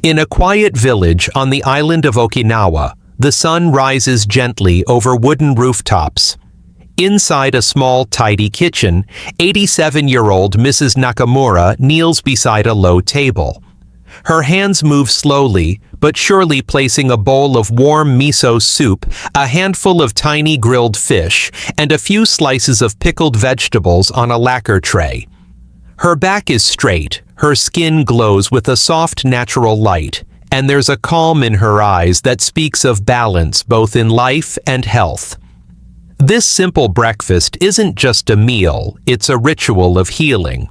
In a quiet village on the island of Okinawa, the sun rises gently over wooden rooftops. Inside a small, tidy kitchen, 87-year-old Mrs. Nakamura kneels beside a low table. Her hands move slowly, but surely, placing a bowl of warm miso soup, a handful of tiny grilled fish, and a few slices of pickled vegetables on a lacquer tray. Her back is straight, her skin glows with a soft natural light, and there's a calm in her eyes that speaks of balance both in life and health. This simple breakfast isn't just a meal, it's a ritual of healing.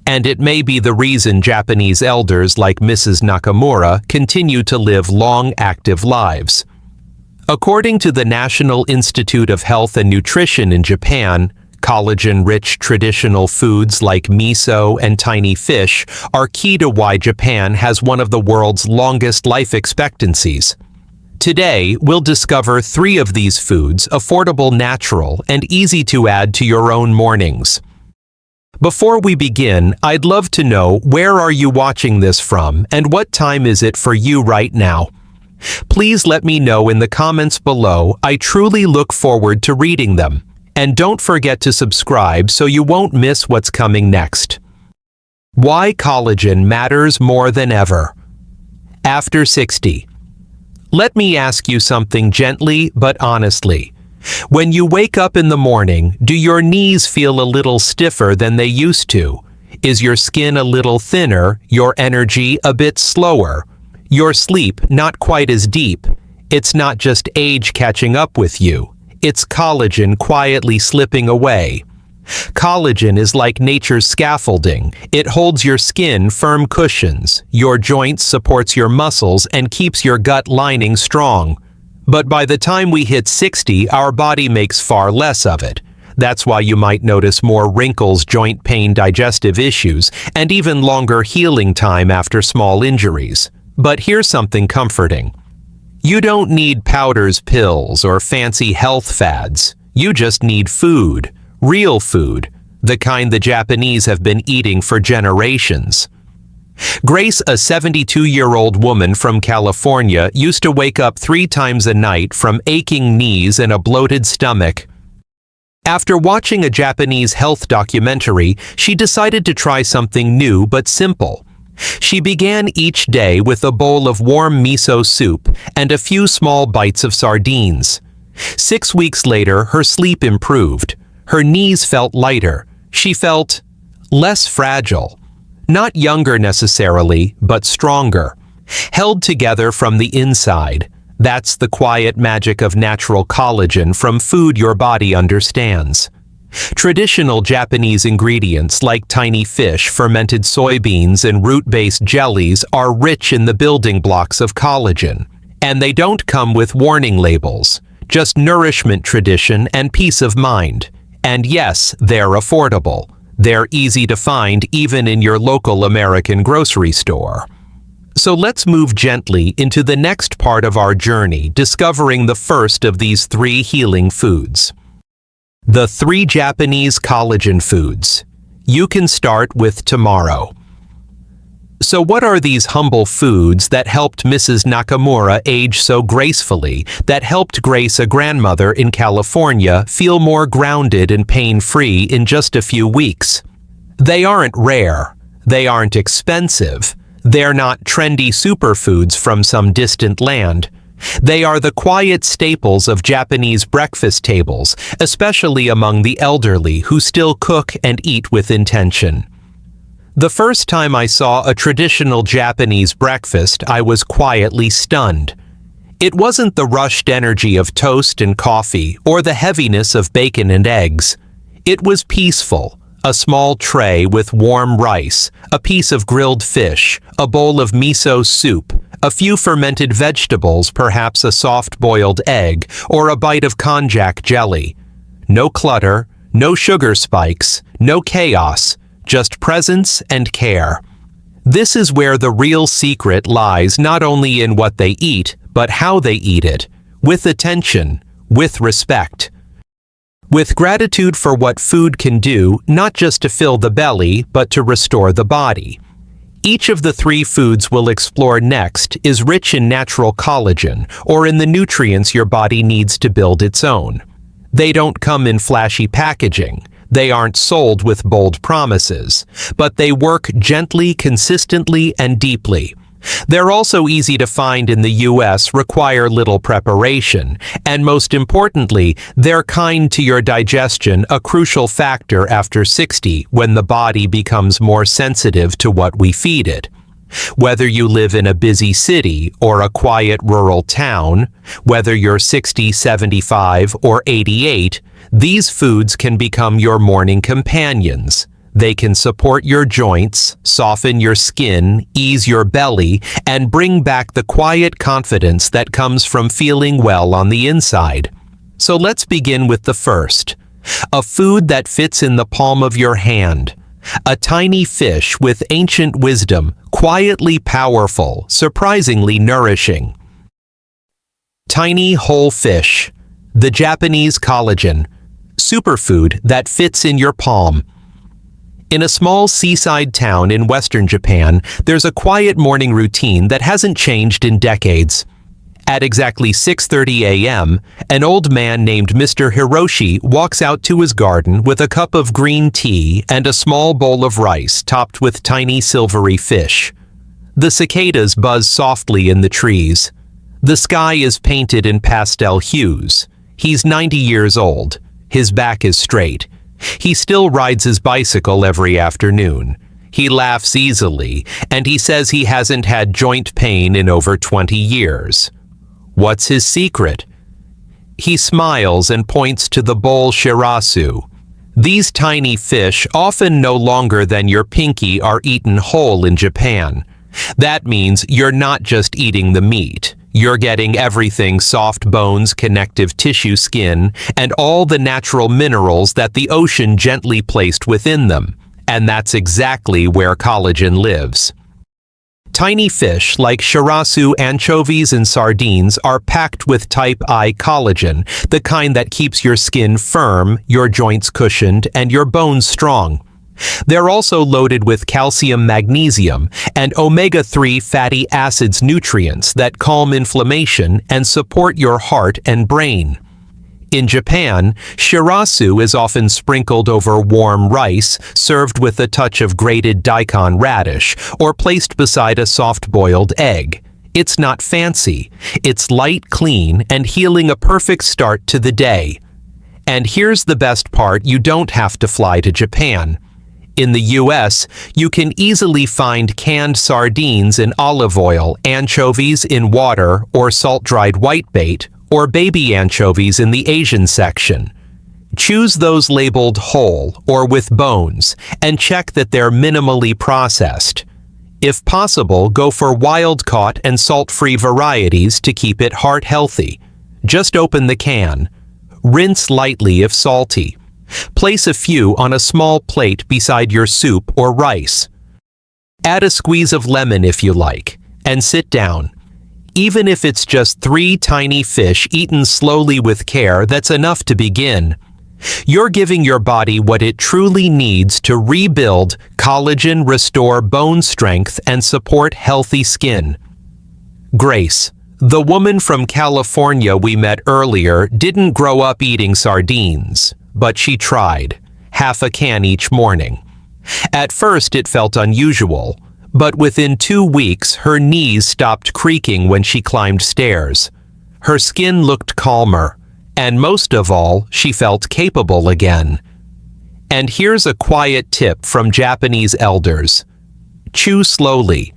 And it may be the reason Japanese elders like Mrs. Nakamura continue to live long, active lives. According to the National Institute of Health and Nutrition in Japan, collagen-rich traditional foods like miso and tiny fish are key to why Japan has one of the world's longest life expectancies. Today, we'll discover 3 of these foods, affordable, natural, and easy to add to your own mornings. Before we begin, I'd love to know, where are you watching this from and what time is it for you right now? Please let me know in the comments below. I truly look forward to reading them. And don't forget to subscribe so you won't miss what's coming next. Why collagen matters more than ever. After 60. Let me ask you something gently but honestly. When you wake up in the morning, do your knees feel a little stiffer than they used to? Is your skin a little thinner, your energy a bit slower, your sleep not quite as deep? It's not just age catching up with you. It's collagen quietly slipping away. Collagen is like nature's scaffolding. It holds your skin firm cushions, your joints supports your muscles, and keeps your gut lining strong. But by the time we hit 60, our body makes far less of it. That's why you might notice more wrinkles, joint pain, digestive issues, and even longer healing time after small injuries. But here's something comforting. You don't need powders, pills, or fancy health fads. You just need food, real food, the kind the Japanese have been eating for generations. Grace, a 72-year-old woman from California, used to wake up 3 times a night from aching knees and a bloated stomach. After watching a Japanese health documentary, she decided to try something new but simple. She began each day with a bowl of warm miso soup and a few small bites of sardines. 6 weeks later, her sleep improved. Her knees felt lighter. She felt less fragile. Not younger necessarily, but stronger. Held together from the inside. That's the quiet magic of natural collagen from food your body understands. Traditional Japanese ingredients like tiny fish, fermented soybeans, and root-based jellies are rich in the building blocks of collagen. And they don't come with warning labels, just nourishment, tradition, and peace of mind. And yes, they're affordable. They're easy to find even in your local American grocery store. So let's move gently into the next part of our journey, discovering the first of these 3 healing foods. The 3 Japanese collagen foods. You can start with tomorrow. So what are these humble foods that helped Mrs. Nakamura age so gracefully, that helped Grace, a grandmother in California, feel more grounded and pain-free in just a few weeks? They aren't rare. They aren't expensive. They're not trendy superfoods from some distant land. They are the quiet staples of Japanese breakfast tables, especially among the elderly who still cook and eat with intention. The first time I saw a traditional Japanese breakfast, I was quietly stunned. It wasn't the rushed energy of toast and coffee or the heaviness of bacon and eggs. It was peaceful. A small tray with warm rice, a piece of grilled fish, a bowl of miso soup, a few fermented vegetables, perhaps a soft-boiled egg, or a bite of konjac jelly. No clutter, no sugar spikes, no chaos, just presence and care. This is where the real secret lies, not only in what they eat, but how they eat it, with attention, with respect. With gratitude for what food can do, not just to fill the belly, but to restore the body. Each of the three foods we'll explore next is rich in natural collagen, or in the nutrients your body needs to build its own. They don't come in flashy packaging. They aren't sold with bold promises, but they work gently, consistently, and deeply. They're also easy to find in the US, require little preparation, and most importantly, they're kind to your digestion, a crucial factor after 60 when the body becomes more sensitive to what we feed it. Whether you live in a busy city or a quiet rural town, whether you're 60, 75, or 88, these foods can become your morning companions. They can support your joints, soften your skin, ease your belly, and bring back the quiet confidence that comes from feeling well on the inside. So let's begin with the first. A food that fits in the palm of your hand. A tiny fish with ancient wisdom, quietly powerful, surprisingly nourishing. Tiny whole fish. The Japanese collagen. Superfood that fits in your palm. In a small seaside town in western Japan, there's a quiet morning routine that hasn't changed in decades. At exactly 6:30 a.m., an old man named Mr. Hiroshi walks out to his garden with a cup of green tea and a small bowl of rice topped with tiny silvery fish. The cicadas buzz softly in the trees. The sky is painted in pastel hues. He's 90 years old. His back is straight. He still rides his bicycle every afternoon. He laughs easily, and he says he hasn't had joint pain in over 20 years. What's his secret? He smiles and points to the bowl shirasu. These tiny fish, often no longer than your pinky, are eaten whole in Japan. That means you're not just eating the meat. You're getting everything: soft bones, connective tissue, skin, and all the natural minerals that the ocean gently placed within them. And that's exactly where collagen lives. Tiny fish like shirasu, anchovies, and sardines are packed with type I collagen, the kind that keeps your skin firm, your joints cushioned, and your bones strong. They're also loaded with calcium, magnesium, and omega-3 fatty acids, nutrients that calm inflammation and support your heart and brain. In Japan, shirasu is often sprinkled over warm rice, served with a touch of grated daikon radish, or placed beside a soft-boiled egg. It's not fancy. It's light, clean, and healing, a perfect start to the day. And here's the best part: you don't have to fly to Japan. In the US, you can easily find canned sardines in olive oil, anchovies in water or salt-dried whitebait, or baby anchovies in the Asian section. Choose those labeled whole or with bones, and check that they're minimally processed. If possible, go for wild-caught and salt-free varieties to keep it heart healthy. Just open the can. Rinse lightly if salty. Place a few on a small plate beside your soup or rice. Add a squeeze of lemon if you like, and sit down. Even if it's just 3 tiny fish eaten slowly with care, that's enough to begin. You're giving your body what it truly needs to rebuild collagen, restore bone strength, and support healthy skin. Grace, the woman from California we met earlier, didn't grow up eating sardines. But she tried, half a can each morning. At first it felt unusual, but within 2 weeks her knees stopped creaking when she climbed stairs. Her skin looked calmer, and most of all, she felt capable again. And here's a quiet tip from Japanese elders. Chew slowly.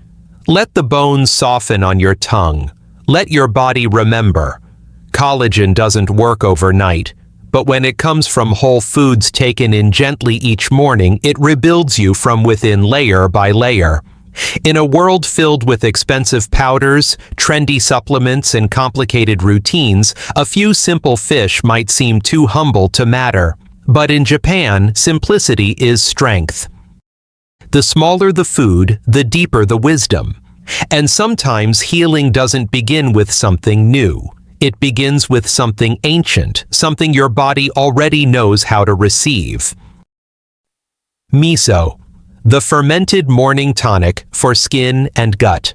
Let the bones soften on your tongue. Let your body remember. Collagen doesn't work overnight. But when it comes from whole foods taken in gently each morning, it rebuilds you from within, layer by layer. In a world filled with expensive powders, trendy supplements, and complicated routines, a few simple fish might seem too humble to matter. But in Japan, simplicity is strength. The smaller the food, the deeper the wisdom. And sometimes healing doesn't begin with something new. It begins with something ancient, something your body already knows how to receive. Miso, the fermented morning tonic for skin and gut.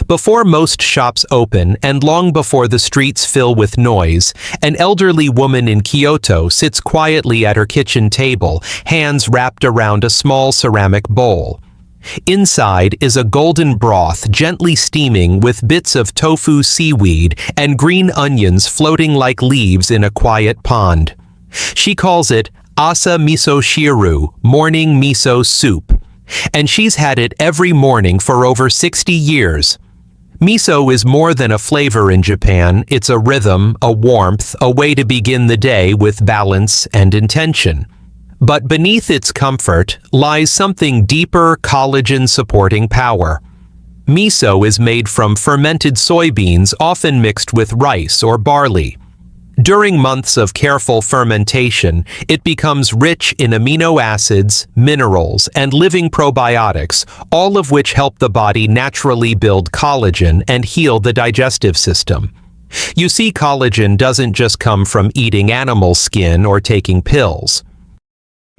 Before most shops open and long before the streets fill with noise, an elderly woman in Kyoto sits quietly at her kitchen table, hands wrapped around a small ceramic bowl. Inside is a golden broth gently steaming with bits of tofu seaweed and green onions floating like leaves in a quiet pond. She calls it asa miso shiru, morning miso soup, and she's had it every morning for over 60 years. Miso is more than a flavor in Japan. It's a rhythm, a warmth, a way to begin the day with balance and intention. But beneath its comfort lies something deeper, collagen-supporting power. Miso is made from fermented soybeans, often mixed with rice or barley. During months of careful fermentation, it becomes rich in amino acids, minerals, and living probiotics, all of which help the body naturally build collagen and heal the digestive system. You see, collagen doesn't just come from eating animal skin or taking pills.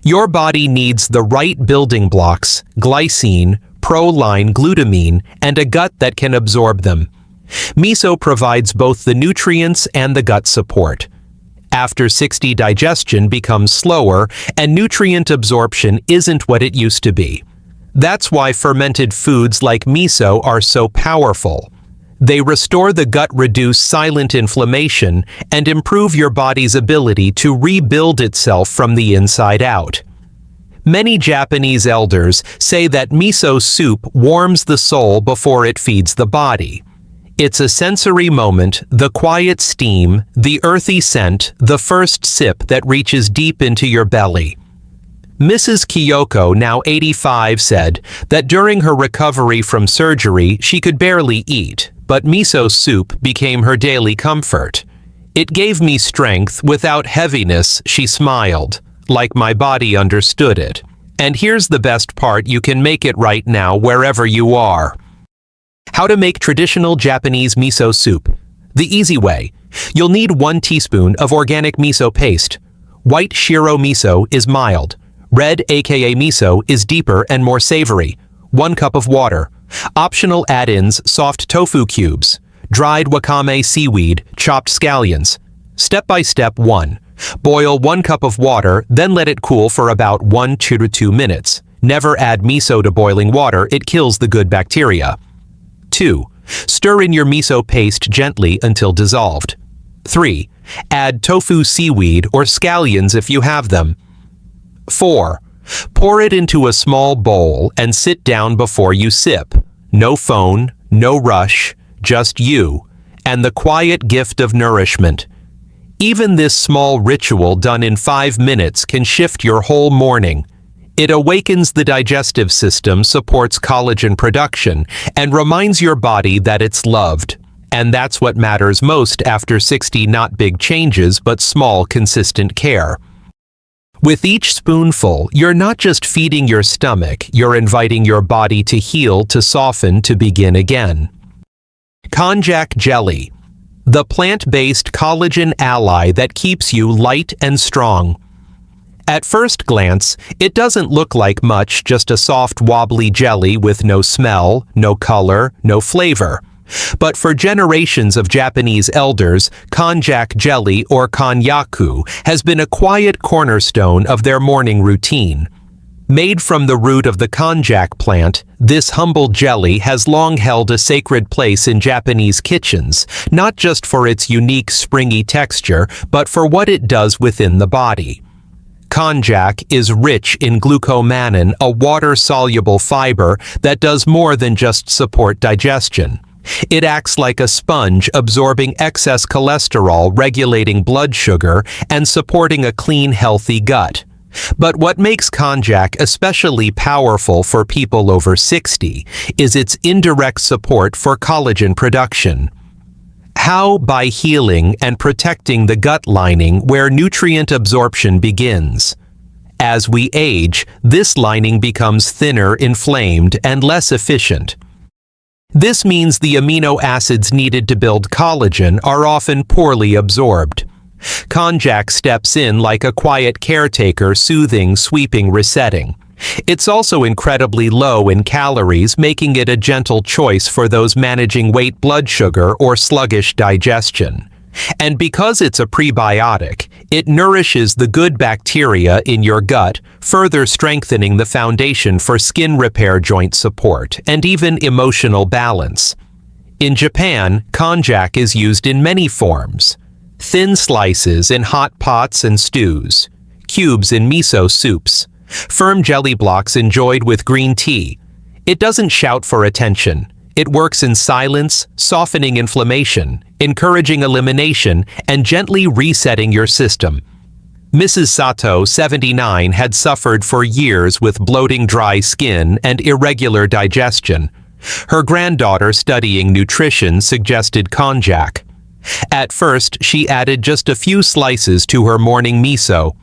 Your body needs the right building blocks, glycine, proline, glutamine, and a gut that can absorb them. Miso provides both the nutrients and the gut support. After 60, digestion becomes slower, and nutrient absorption isn't what it used to be. That's why fermented foods like miso are so powerful. They restore the gut, reduce silent inflammation, and improve your body's ability to rebuild itself from the inside out. Many Japanese elders say that miso soup warms the soul before it feeds the body. It's a sensory moment, the quiet steam, the earthy scent, the first sip that reaches deep into your belly. Mrs. Kyoko, now 85, said that during her recovery from surgery she could barely eat, but miso soup became her daily comfort. It gave me strength without heaviness, she smiled, like my body understood it. And here's the best part, you can make it right now wherever you are. How to make traditional Japanese miso soup. The easy way. You'll need 1 teaspoon of organic miso paste. White shiro miso is mild. Red aka miso is deeper and more savory. 1 cup of water. Optional add-ins: soft tofu cubes, dried wakame seaweed, chopped scallions. Step by step 1. Boil 1 cup of water, then let it cool for about 1 to 2 minutes. Never add miso to boiling water, it kills the good bacteria. 2. Stir in your miso paste gently until dissolved. 3. Add tofu seaweed or scallions if you have them. 4. Pour it into a small bowl and sit down before you sip. No phone, no rush, just you, and the quiet gift of nourishment. Even this small ritual done in 5 minutes can shift your whole morning. It awakens the digestive system, supports collagen production, and reminds your body that it's loved. And that's what matters most after 60, not big changes, but small, consistent care. With each spoonful, you're not just feeding your stomach, you're inviting your body to heal, to soften, to begin again. Konjac jelly, the plant-based collagen ally that keeps you light and strong. At first glance, it doesn't look like much, just a soft wobbly jelly with no smell, no color, no flavor. But for generations of Japanese elders, konjac jelly, or konnyaku, has been a quiet cornerstone of their morning routine. Made from the root of the konjac plant, this humble jelly has long held a sacred place in Japanese kitchens, not just for its unique springy texture, but for what it does within the body. Konjac is rich in glucomannan, a water-soluble fiber that does more than just support digestion. It acts like a sponge, absorbing excess cholesterol, regulating blood sugar, and supporting a clean, healthy gut. But what makes konjac especially powerful for people over 60 is its indirect support for collagen production. How? By healing and protecting the gut lining where nutrient absorption begins. As we age, this lining becomes thinner, inflamed, and less efficient. This means the amino acids needed to build collagen are often poorly absorbed. Konjac steps in like a quiet caretaker, soothing, sweeping, resetting. It's also incredibly low in calories, making it a gentle choice for those managing weight, blood sugar, or sluggish digestion. And because it's a prebiotic, it nourishes the good bacteria in your gut, further strengthening the foundation for skin repair, joint support, and even emotional balance. In Japan, konjac is used in many forms. Thin slices in hot pots and stews, cubes in miso soups, firm jelly blocks enjoyed with green tea. It doesn't shout for attention. It works in silence, softening inflammation, encouraging elimination, and gently resetting your system. Mrs. Sato, 79, had suffered for years with bloating, dry skin and irregular digestion. Her granddaughter studying nutrition suggested konjac. At first, she added just a few slices to her morning miso.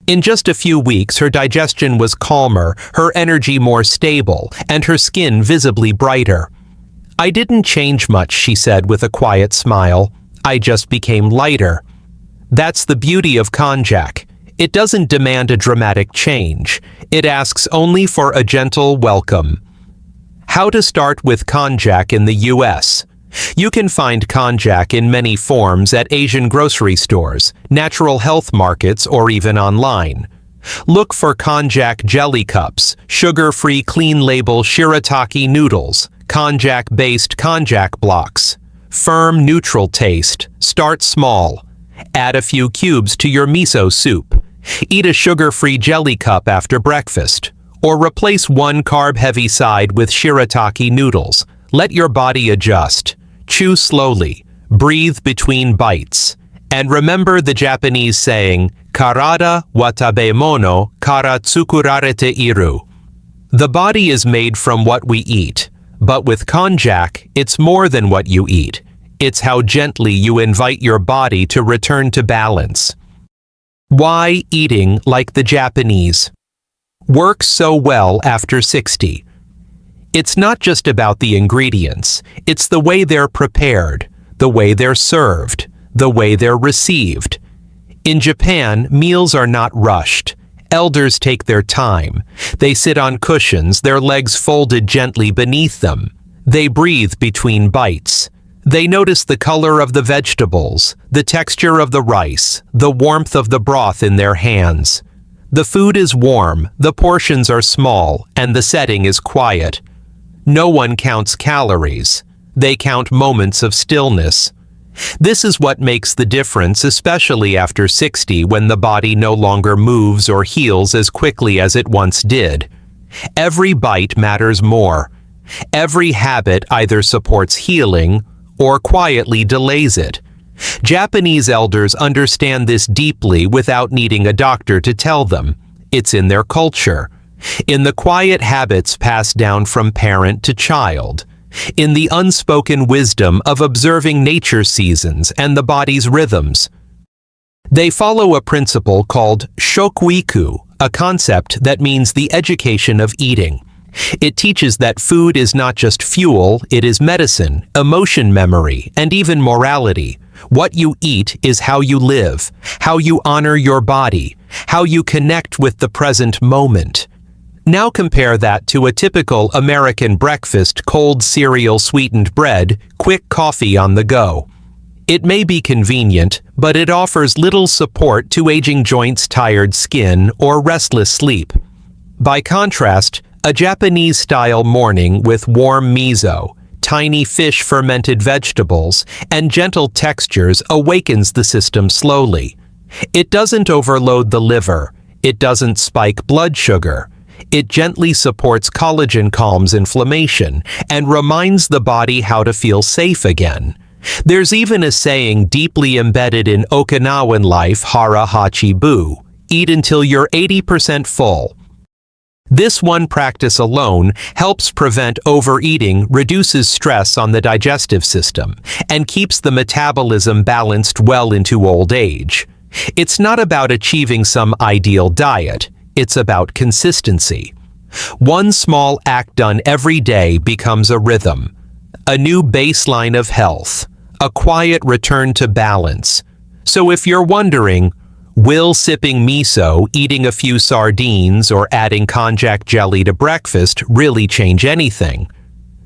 In just a few weeks, her digestion was calmer, her energy more stable, and her skin visibly brighter. "I didn't change much," she said with a quiet smile. "I just became lighter." That's the beauty of konjac. It doesn't demand a dramatic change. It asks only for a gentle welcome. How to start with konjac in the U.S. You can find konjac in many forms at Asian grocery stores, natural health markets, or even online. Look for konjac jelly cups, sugar-free clean label shirataki noodles, konjac-based konjac blocks. Firm, neutral taste. Start small. Add a few cubes to your miso soup. Eat a sugar-free jelly cup after breakfast. Or replace one carb-heavy side with shirataki noodles. Let your body adjust. Chew slowly. Breathe between bites. And remember the Japanese saying, "Karada wa tabemono kara tsukurarete iru." The body is made from what we eat. But with konjac, it's more than what you eat. It's how gently you invite your body to return to balance. Why eating like the Japanese works so well after 60? It's not just about the ingredients. It's the way they're prepared, the way they're served, the way they're received. In Japan, meals are not rushed. Elders take their time. They sit on cushions, their legs folded gently beneath them. They breathe between bites. They notice the color of the vegetables, the texture of the rice, the warmth of the broth in their hands. The food is warm, the portions are small, and the setting is quiet. No one counts calories. They count moments of stillness. This is what makes the difference, especially after 60, when the body no longer moves or heals as quickly as it once did. Every bite matters more. Every habit either supports healing or quietly delays it. Japanese elders understand this deeply without needing a doctor to tell them. It's in their culture. In the quiet habits passed down from parent to child. In the unspoken wisdom of observing nature seasons and the body's rhythms. They follow a principle called shokuiku, a concept that means the education of eating. It teaches that food is not just fuel, it is medicine, emotion memory, and even morality. What you eat is how you live, how you honor your body, how you connect with the present moment. Now compare that to a typical American breakfast: cold cereal, sweetened bread, quick coffee on the go. It may be convenient, but it offers little support to aging joints, tired skin, or restless sleep. By contrast, a Japanese-style morning with warm miso, tiny fish, fermented vegetables, and gentle textures awakens the system slowly. It doesn't overload the liver. It doesn't spike blood sugar. It gently supports collagen, calms inflammation, and reminds the body how to feel safe again. There's even a saying deeply embedded in Okinawan life, hara hachi bu, eat until you're 80% full. This one practice alone helps prevent overeating, reduces stress on the digestive system, and keeps the metabolism balanced well into old age. It's not about achieving some ideal diet. It's about consistency. One small act done every day becomes a rhythm, a new baseline of health, a quiet return to balance. So if you're wondering, Will sipping miso, eating a few sardines, or adding konjac jelly to breakfast really change anything?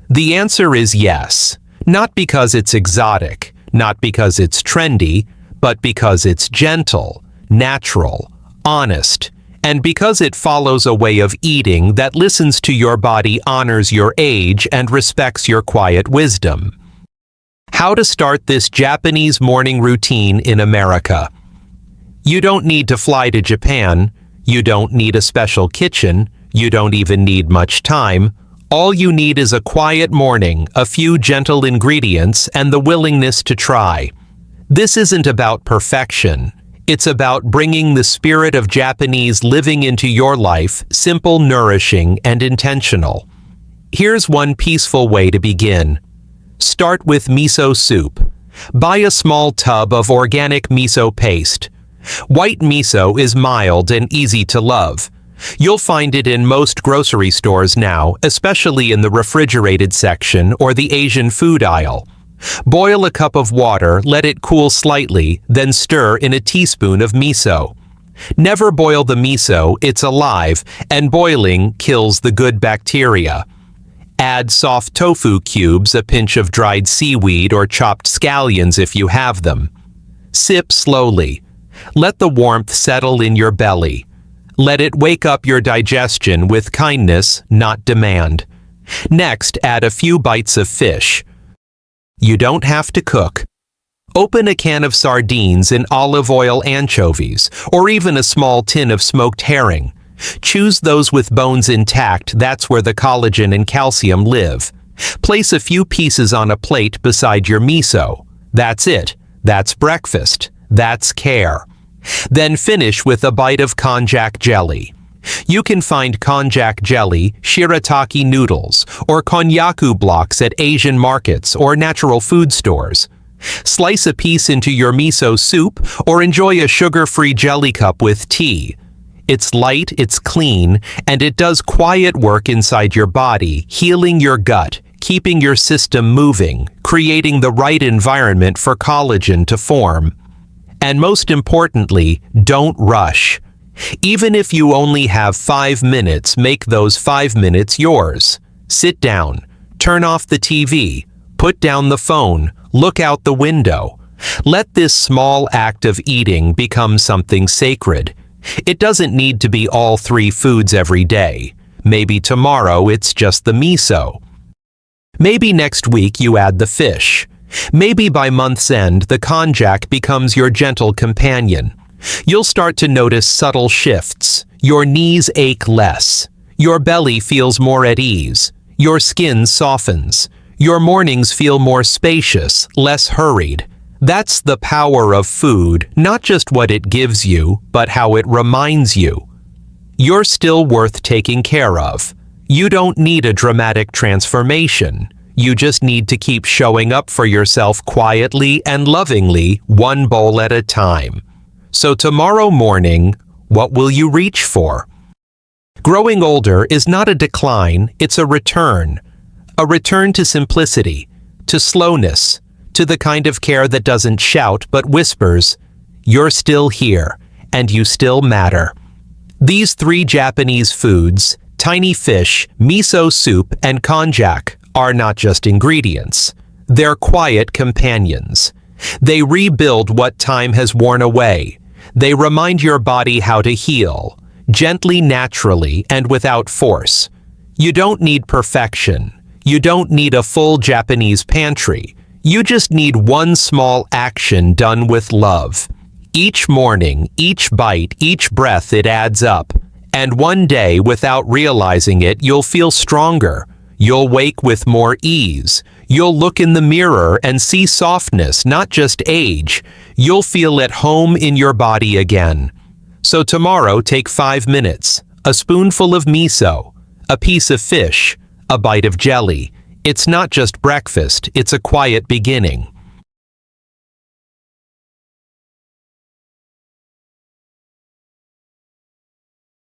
The answer is yes. Not because it's exotic, not because it's trendy, but because it's gentle, natural, honest, and because it follows a way of eating that listens to your body, honors your age, and respects your quiet wisdom. How to start this Japanese morning routine in America. You don't need to fly to Japan. You don't need a special kitchen. You don't even need much time. All you need is a quiet morning, a few gentle ingredients, and the willingness to try. This isn't about perfection. It's about bringing the spirit of Japanese living into your life, simple, nourishing, and intentional. Here's one peaceful way to begin. Start with miso soup. Buy a small tub of organic miso paste. White miso is mild and easy to love. You'll find it in most grocery stores now, especially in the refrigerated section or the Asian food aisle. Boil a cup of water, let it cool slightly, then stir in a teaspoon of miso. Never boil the miso, it's alive, and boiling kills the good bacteria. Add soft tofu cubes, a pinch of dried seaweed, or chopped scallions if you have them. Sip slowly. Let the warmth settle in your belly. Let it wake up your digestion with kindness, not demand. Next, add a few bites of fish. You don't have to cook. Open a can of sardines and olive oil anchovies, or even a small tin of smoked herring. Choose those with bones intact, that's where the collagen and calcium live. Place a few pieces on a plate beside your miso. That's it. That's breakfast. That's care. Then finish with a bite of konjac jelly. You can find konjac jelly, shirataki noodles, or konnyaku blocks at Asian markets or natural food stores. Slice a piece into your miso soup or enjoy a sugar-free jelly cup with tea. It's light, it's clean, and it does quiet work inside your body, healing your gut, keeping your system moving, creating the right environment for collagen to form. And most importantly, don't rush. Even if you only have 5 minutes, make those 5 minutes yours. Sit down, turn off the TV, put down the phone, look out the window. Let this small act of eating become something sacred. It doesn't need to be all 3 foods every day. Maybe tomorrow it's just the miso. Maybe next week you add the fish. Maybe by month's end, the konjac becomes your gentle companion. You'll start to notice subtle shifts. Your knees ache less. Your belly feels more at ease. Your skin softens. Your mornings feel more spacious, less hurried. That's the power of food, not just what it gives you, but how it reminds you. You're still worth taking care of. You don't need a dramatic transformation. You just need to keep showing up for yourself quietly and lovingly, one bowl at a time. So tomorrow morning, what will you reach for? Growing older is not a decline, it's a return. A return to simplicity, to slowness, to the kind of care that doesn't shout but whispers, "You're still here, and you still matter." These 3 Japanese foods, tiny fish, miso soup, and konjac, are not just ingredients. They're quiet companions. They rebuild what time has worn away. They remind your body how to heal, gently, naturally, and without force. You don't need perfection. You don't need a full Japanese pantry. You just need one small action done with love. Each morning, each bite, each breath, it adds up. And one day, without realizing it, you'll feel stronger. You'll wake with more ease. You'll look in the mirror and see softness, not just age. You'll feel at home in your body again. So tomorrow, take 5 minutes, a spoonful of miso, a piece of fish, a bite of jelly. It's not just breakfast, it's a quiet beginning.